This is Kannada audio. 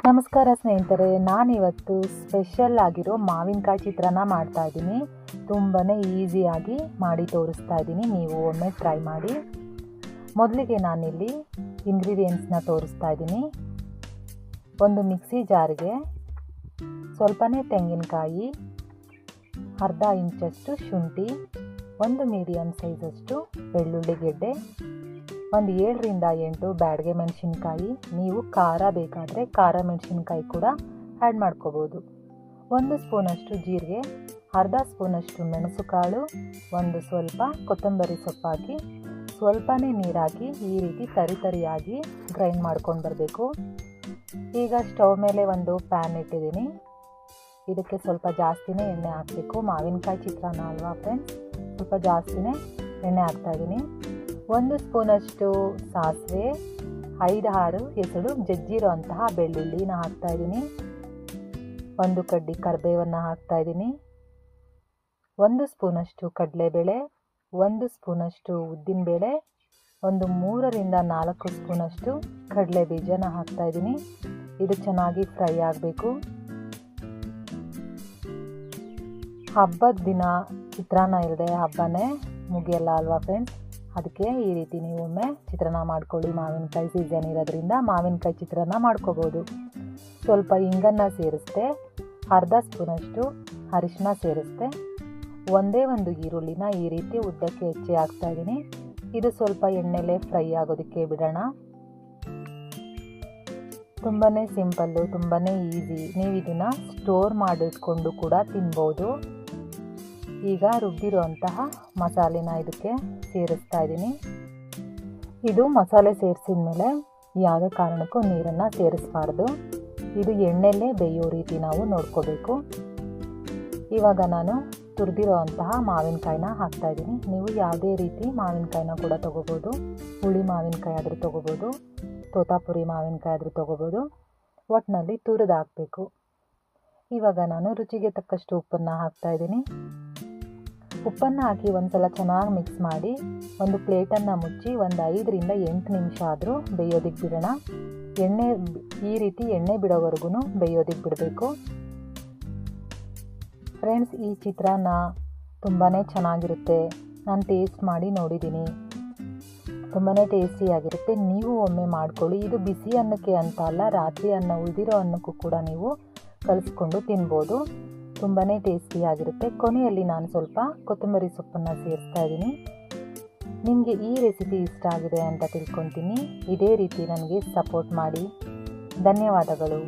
ನಮಸ್ಕಾರ ಸ್ನೇಹಿತರೆ, ನಾನಿವತ್ತು ಸ್ಪೆಷಲ್ ಆಗಿರೋ ಮಾವಿನಕಾಯಿ ಚಿತ್ರಾನ್ನ ಮಾಡ್ತಾ ಇದ್ದೀನಿ. ತುಂಬಾ ಈಸಿಯಾಗಿ ಮಾಡಿ ತೋರಿಸ್ತಾ ಇದ್ದೀನಿ, ನೀವು ಒಮ್ಮೆ ಟ್ರೈ ಮಾಡಿ. ಮೊದಲಿಗೆ ನಾನಿಲ್ಲಿ ಇಂಗ್ರೀಡಿಯೆಂಟ್ಸ್ನ ತೋರಿಸ್ತಾ ಇದ್ದೀನಿ. ಒಂದು ಮಿಕ್ಸಿ ಜಾರ್ಗೆ ಸ್ವಲ್ಪನೇ ತೆಂಗಿನಕಾಯಿ, ಅರ್ಧ ಇಂಚಷ್ಟು ಶುಂಠಿ, ಒಂದು ಮೀಡಿಯಮ್ ಸೈಜಷ್ಟು ಬೆಳ್ಳುಳ್ಳಿ ಗೆಡ್ಡೆ, ಒಂದು 7 ರಿಂದ 8 ಬ್ಯಾಡಗೆ ಮೆಣಸಿನ್ಕಾಯಿ. ನೀವು ಖಾರ ಬೇಕಾದರೆ ಖಾರ ಮೆಣಸಿನ್ಕಾಯಿ ಕೂಡ ಆ್ಯಡ್ ಮಾಡ್ಕೋಬೋದು. 1 ಸ್ಪೂನಷ್ಟು ಜೀರಿಗೆ, ಅರ್ಧ ಸ್ಪೂನಷ್ಟು ಮೆಣಸುಕಾಳು, ಒಂದು ಸ್ವಲ್ಪ ಕೊತ್ತಂಬರಿ ಸೊಪ್ಪು ಹಾಕಿ ಸ್ವಲ್ಪನೇ ನೀರಾಕಿ ಈ ರೀತಿ ತರಿಯಾಗಿ ಗ್ರೈಂಡ್ ಮಾಡ್ಕೊಂಡು ಬರಬೇಕು. ಈಗ ಸ್ಟವ್ ಮೇಲೆ ಒಂದು ಪ್ಯಾನ್ ಇಟ್ಟಿದ್ದೀನಿ. ಇದಕ್ಕೆ ಸ್ವಲ್ಪ ಜಾಸ್ತಿನೇ ಎಣ್ಣೆ ಹಾಕಬೇಕು. ಮಾವಿನಕಾಯಿ ಚಿತ್ರಾನ್ನ ಅಲ್ವಾ ಫ್ರೆಂಡ್ಸ್, ಸ್ವಲ್ಪ ಜಾಸ್ತಿನೇ ಎಣ್ಣೆ ಹಾಕ್ತಾಯಿದ್ದೀನಿ. 1 ಸ್ಪೂನಷ್ಟು ಸಾಸಿವೆ, 5-6 ಎಸಳು ಜಜ್ಜಿರೋ ಅಂತಹ ಬೆಳ್ಳುಳ್ಳಿನ ಹಾಕ್ತಾಯಿದ್ದೀನಿ. 1 ಕಡ್ಡಿ ಕರಿಬೇವನ್ನು ಹಾಕ್ತಾಯಿದ್ದೀನಿ. 1 ಸ್ಪೂನಷ್ಟು ಕಡಲೆಬೇಳೆ, 1 ಸ್ಪೂನಷ್ಟು ಉದ್ದಿನಬೇಳೆ, ಒಂದು 3 ರಿಂದ 4 ಸ್ಪೂನಷ್ಟು ಕಡಲೆ ಬೀಜನ ಹಾಕ್ತಾಯಿದ್ದೀನಿ. ಇದು ಚೆನ್ನಾಗಿ ಫ್ರೈ ಆಗಬೇಕು. ಹಬ್ಬದ ದಿನ ಚಿತ್ರಾನ್ನ ಇಲ್ಲದೆ ಹಬ್ಬನೇ ಮುಗಿಯಲ್ಲ ಅಲ್ವಾ ಫ್ರೆಂಡ್ಸ್, ಅದಕ್ಕೆ ಈ ರೀತಿ ನೀವು ಒಮ್ಮೆ ಚಿತ್ರಾನ್ನ ಮಾಡ್ಕೊಳ್ಳಿ. ಮಾವಿನಕಾಯಿ ಸೀಸನ್ ಇರೋದ್ರಿಂದ ಮಾವಿನಕಾಯಿ ಚಿತ್ರಾನ್ನ ಮಾಡ್ಕೋಬೋದು. ಸ್ವಲ್ಪ ಇಂಗನ್ನು ಸೇರಿಸ್ದೆ, ಅರ್ಧ ಸ್ಪೂನಷ್ಟು ಅರಿಶಿನ ಸೇರಿಸ್ದೆ, ಒಂದೇ ಒಂದು ಈರುಳ್ಳಿನ ಈ ರೀತಿ ಉದ್ದಕ್ಕೆ ಹೆಚ್ಚಿ ಹಾಕ್ತಾಯಿದ್ದೀನಿ. ಇದು ಸ್ವಲ್ಪ ಎಣ್ಣೆಲೆ ಫ್ರೈ ಆಗೋದಕ್ಕೆ ಬಿಡೋಣ. ತುಂಬಾ ಸಿಂಪಲ್ಲು, ತುಂಬಾ ಈಸಿ. ನೀವು ಇದನ್ನು ಸ್ಟೋರ್ ಮಾಡಿಟ್ಕೊಂಡು ಕೂಡ ತಿನ್ಬೋದು. ಈಗ ರುಬ್ಬಿರುವಂತಹ ಮಸಾಲೆನ ಇದಕ್ಕೆ ಸೇರಿಸ್ತಾ ಇದ್ದೀನಿ. ಇದು ಮಸಾಲೆ ಸೇರಿಸಿದ ಮೇಲೆ ಯಾವುದೇ ಕಾರಣಕ್ಕೂ ನೀರನ್ನು ಸೇರಿಸಬಾರ್ದು. ಇದು ಎಣ್ಣೆಲ್ಲೇ ಬೇಯೋ ರೀತಿ ನಾವು ನೋಡ್ಕೋಬೇಕು. ಇವಾಗ ನಾನು ತುರಿದಿರೋವಂತಹ ಮಾವಿನಕಾಯಿನ ಹಾಕ್ತಾಯಿದ್ದೀನಿ. ನೀವು ಯಾವುದೇ ರೀತಿ ಮಾವಿನಕಾಯಿನ ಕೂಡ ತೊಗೋಬೋದು. ಹುಳಿ ಮಾವಿನಕಾಯಿ ಆದರೂ ತೊಗೋಬೋದು, ತೋತಾಪುರಿ ಮಾವಿನಕಾಯಿ ಆದರೂ ತೊಗೋಬೋದು. ಒಟ್ಟಿನಲ್ಲಿ ತುರಿದು ಹಾಕಬೇಕು. ಇವಾಗ ನಾನು ರುಚಿಗೆ ತಕ್ಕಷ್ಟು ಉಪ್ಪನ್ನು ಹಾಕ್ತಾಯಿದ್ದೀನಿ. ಉಪ್ಪನ್ನು ಹಾಕಿ ಒಂದು ಸಲ ಚೆನ್ನಾಗಿ ಮಿಕ್ಸ್ ಮಾಡಿ ಒಂದು ಪ್ಲೇಟನ್ನು ಮುಚ್ಚಿ ಒಂದು 5 ರಿಂದ 8 ನಿಮಿಷ ಆದರೂ ಬೇಯೋದಕ್ಕೆ ಬಿಡೋಣ. ಈ ರೀತಿ ಎಣ್ಣೆ ಬಿಡೋವರೆಗೂ ಬೇಯೋದಕ್ಕೆ ಬಿಡಬೇಕು. ಫ್ರೆಂಡ್ಸ್, ಈ ಚಿತ್ರಾನ್ನ ತುಂಬಾ ಚೆನ್ನಾಗಿರುತ್ತೆ. ನಾನು ಟೇಸ್ಟ್ ಮಾಡಿ ನೋಡಿದ್ದೀನಿ, ತುಂಬಾ ಟೇಸ್ಟಿಯಾಗಿರುತ್ತೆ. ನೀವು ಒಮ್ಮೆ ಮಾಡ್ಕೊಳ್ಳಿ. ಇದು ಬಿಸಿ ಅನ್ನಕ್ಕೆ ಅಂತ ಅಲ್ಲ, ರಾತ್ರಿ ಅನ್ನ ಉಳಿದಿರೋ ಅನ್ನಕ್ಕೂ ಕೂಡ ನೀವು ಕಲಿಸ್ಕೊಂಡು ತಿನ್ಬೋದು. ತುಂಬಾ ಟೇಸ್ಟಿಯಾಗಿರುತ್ತೆ. ಕೊನೆಯಲ್ಲಿ ನಾನು ಸ್ವಲ್ಪ ಕೊತ್ತಂಬರಿ ಸೊಪ್ಪನ್ನು ಸೇರಿಸ್ತಾ ಇದ್ದೀನಿ. ನಿಮಗೆ ಈ ರೆಸಿಪಿ ಇಷ್ಟ ಆಗಿದೆ ಅಂತ ತಿಳ್ಕೊತೀನಿ. ಇದೇ ರೀತಿ ನನಗೆ ಸಪೋರ್ಟ್ ಮಾಡಿ. ಧನ್ಯವಾದಗಳು.